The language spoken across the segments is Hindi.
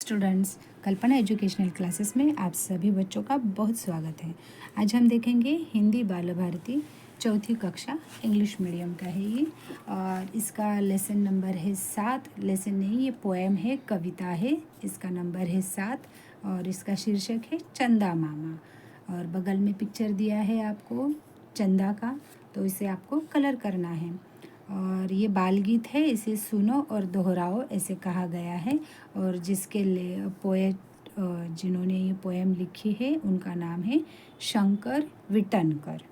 स्टूडेंट्स, कल्पना एजुकेशनल क्लासेस में आप सभी बच्चों का बहुत स्वागत है। आज हम देखेंगे हिंदी बाल भारती चौथी कक्षा इंग्लिश मीडियम का है ये। और इसका लेसन नंबर है 7। लेसन नहीं, ये पोएम है, कविता है। इसका नंबर है 7 और इसका शीर्षक है चंदा मामा। और बगल में पिक्चर दिया है आपको चंदा का, तो इसे आपको कलर करना है। और ये बाल गीत है, इसे सुनो और दोहराओ ऐसे कहा गया है। और जिसके पोएट जिन्होंने ये पोएम लिखी है उनका नाम है शंकर विटनकर।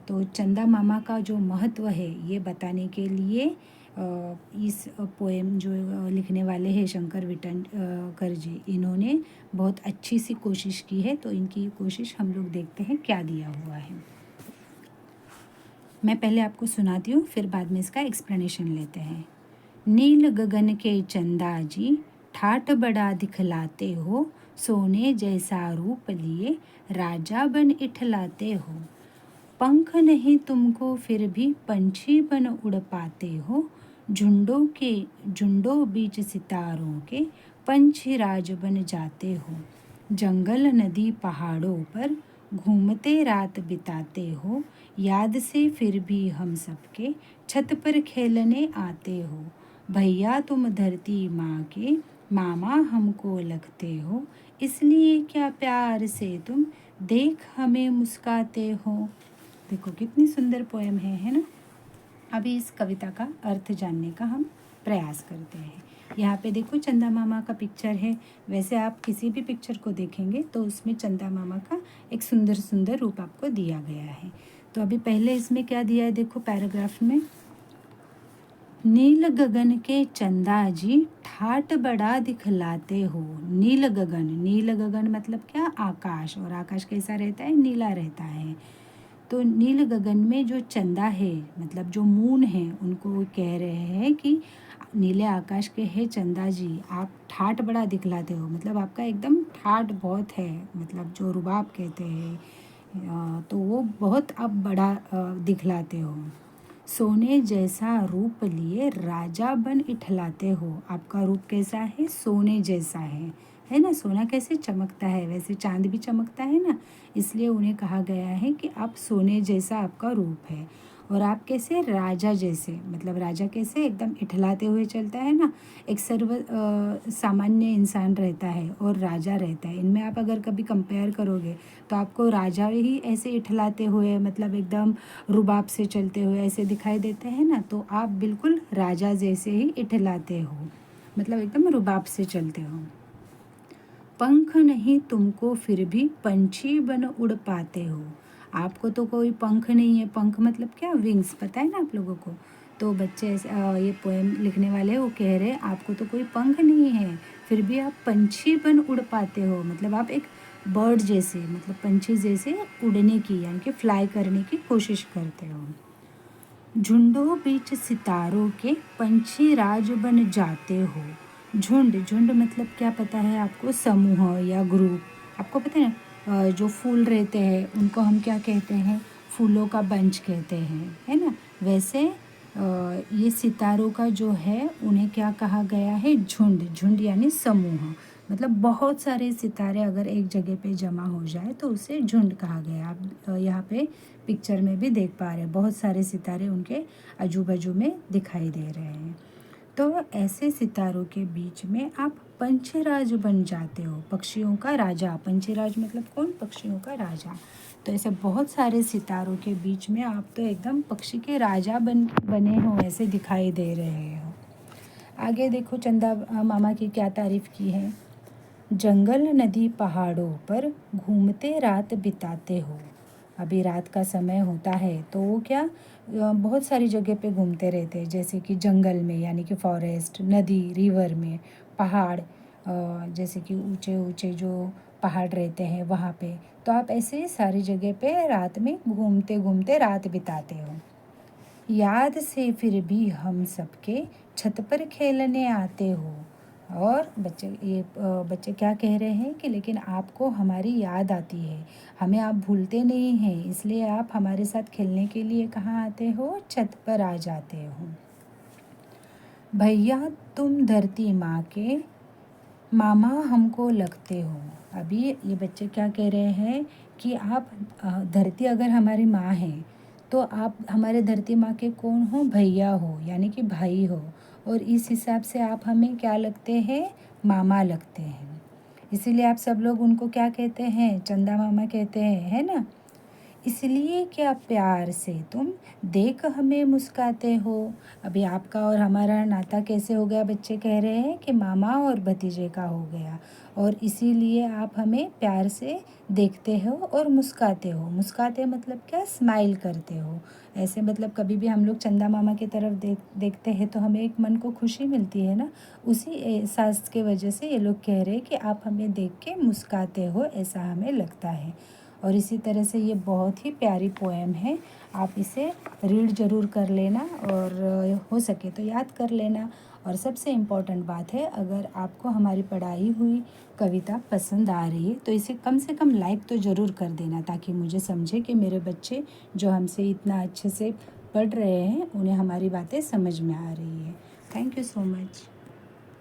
तो चंदा मामा का जो महत्व है ये बताने के लिए इस पोएम जो लिखने वाले हैं शंकर विटनकर जी, इन्होंने बहुत अच्छी सी कोशिश की है। तो इनकी कोशिश हम लोग देखते हैं क्या दिया हुआ है। मैं पहले आपको सुनाती हूँ, फिर बाद में इसका एक्सप्लेनेशन लेते हैं। नील गगन के चंदा जी, ठाठ बड़ा दिखलाते हो, सोने जैसा रूप लिए राजा बन इठलाते हो। पंख नहीं तुमको फिर भी पंछी बन उड़ पाते हो, झुंडों बीच सितारों के पंछी राज बन जाते हो। जंगल नदी पहाड़ों पर घूमते रात बिताते हो, याद से फिर भी हम सबके छत पर खेलने आते हो। भैया तुम धरती माँ के मामा हमको लगते हो, इसलिए क्या प्यार से तुम देख हमें मुस्काते हो। देखो कितनी सुंदर पोएम है ना। अभी इस कविता का अर्थ जानने का हम प्रयास करते हैं। यहाँ पे देखो चंदा मामा का पिक्चर है। वैसे आप किसी भी पिक्चर को देखेंगे तो उसमें चंदा मामा का एक सुंदर सुंदर रूप आपको दिया गया है। तो अभी पहले इसमें क्या दिया है देखो पैराग्राफ में, नील गगन के चंदा जी ठाट बड़ा दिखलाते हो। नील गगन मतलब क्या, आकाश। और आकाश कैसा रहता है, नीला रहता है। तो नील गगन में जो चंदा है मतलब जो मून है, उनको कह रहे हैं कि नीले आकाश के है चंदा जी, आप ठाट बड़ा दिखलाते हो। मतलब आपका एकदम ठाट बहुत है, मतलब जो रुबाब कहते हैं, तो वो बहुत आप बड़ा दिखलाते हो। सोने जैसा रूप लिए राजा बन इठलाते हो। आपका रूप कैसा है, सोने जैसा है ना। सोना कैसे चमकता है वैसे चांद भी चमकता है ना, इसलिए उन्हें कहा गया है कि आप सोने जैसा आपका रूप है। और आप कैसे, राजा जैसे, मतलब राजा कैसे एकदम इठलाते हुए चलता है ना। एक सामान्य इंसान रहता है और राजा रहता है, इनमें आप अगर कभी कंपेयर करोगे तो आपको राजा ही ऐसे इठलाते हुए मतलब एकदम रुबाब से चलते हुए ऐसे दिखाई देते हैं ना। तो आप बिल्कुल राजा जैसे ही इठलाते हो, मतलब एकदम रुबाब से चलते हो। पंख नहीं तुमको फिर भी पंछी बन उड़ पाते हो। आपको तो कोई पंख नहीं है। पंख मतलब क्या, विंग्स, पता है ना आप लोगों को। तो बच्चे ये पोएम लिखने वाले वो कह रहे हैं आपको तो कोई पंख नहीं है, फिर भी आप पंछी बन उड़ पाते हो। मतलब आप एक बर्ड जैसे, मतलब पंछी जैसे उड़ने की यानी कि फ्लाई करने की कोशिश करते हो। झुंडों बीच सितारों के पंछी राज बन जाते हो। झुंड मतलब क्या पता है आपको, समूह या ग्रुप। आपको पता है ना, जो फूल रहते हैं उनको हम क्या कहते हैं, फूलों का बंच कहते हैं, है ना। वैसे ये सितारों का जो है उन्हें क्या कहा गया है, झुंड यानी समूह। मतलब बहुत सारे सितारे अगर एक जगह पे जमा हो जाए तो उसे झुंड कहा गया। आप यहाँ पे पिक्चर में भी देख पा रहे हैं, बहुत सारे सितारे उनके आजू बाजू में दिखाई दे रहे हैं। तो ऐसे सितारों के बीच में आप पंचराज बन जाते हो, पक्षियों का राजा। पंचराज मतलब कौन, पक्षियों का राजा। तो ऐसे बहुत सारे सितारों के बीच में आप तो एकदम पक्षी के राजा बने हो, ऐसे दिखाई दे रहे हो। आगे देखो चंदा मामा की क्या तारीफ की है। जंगल नदी पहाड़ों पर घूमते रात बिताते हो। अभी रात का समय होता है तो वो क्या, बहुत सारी जगह पे घूमते रहते हैं, जैसे कि जंगल में यानी कि फॉरेस्ट, नदी, रिवर में, पहाड़, जैसे कि ऊंचे ऊंचे जो पहाड़ रहते हैं वहाँ पे। तो आप ऐसे सारी जगह पे रात में घूमते घूमते रात बिताते हो। याद से फिर भी हम सबके छत पर खेलने आते हो। और बच्चे क्या कह रहे हैं कि लेकिन आपको हमारी याद आती है, हमें आप भूलते नहीं हैं, इसलिए आप हमारे साथ खेलने के लिए कहाँ आते हो, छत पर आ जाते हो। भैया तुम धरती माँ के मामा हमको लगते हो। अभी ये बच्चे क्या कह रहे हैं कि आप धरती अगर हमारी माँ है तो आप हमारे धरती माँ के कौन हो? भैया हो, यानी कि भाई हो। और इस हिसाब से आप हमें क्या लगते हैं? मामा लगते हैं। इसीलिए आप सब लोग उनको क्या कहते हैं? चंदा मामा कहते हैं, है ना? इसलिए क्या प्यार से तुम देख हमें मुस्काते हो। अभी आपका और हमारा नाता कैसे हो गया? बच्चे कह रहे हैं कि मामा और भतीजे का हो गया, और इसीलिए आप हमें प्यार से देखते हो और मुस्काते हो। मुस्काते मतलब क्या? स्माइल करते हो। ऐसे मतलब कभी भी हम लोग चंदा मामा की तरफ देखते हैं तो हमें एक मन को खुशी मिलती है ना। उसी एहसास के वजह से ये लोग कह रहे हैं कि आप हमें देख के मुस्काते हो, ऐसा हमें लगता है। और इसी तरह से ये बहुत ही प्यारी पोएम है। आप इसे रीड ज़रूर कर लेना, और हो सके तो याद कर लेना। और सबसे इम्पॉर्टेंट बात है, अगर आपको हमारी पढ़ाई हुई कविता पसंद आ रही है तो इसे कम से कम लाइक तो ज़रूर कर देना, ताकि मुझे समझे कि मेरे बच्चे जो हमसे इतना अच्छे से पढ़ रहे हैं उन्हें हमारी बातें समझ में आ रही है। Thank you so much.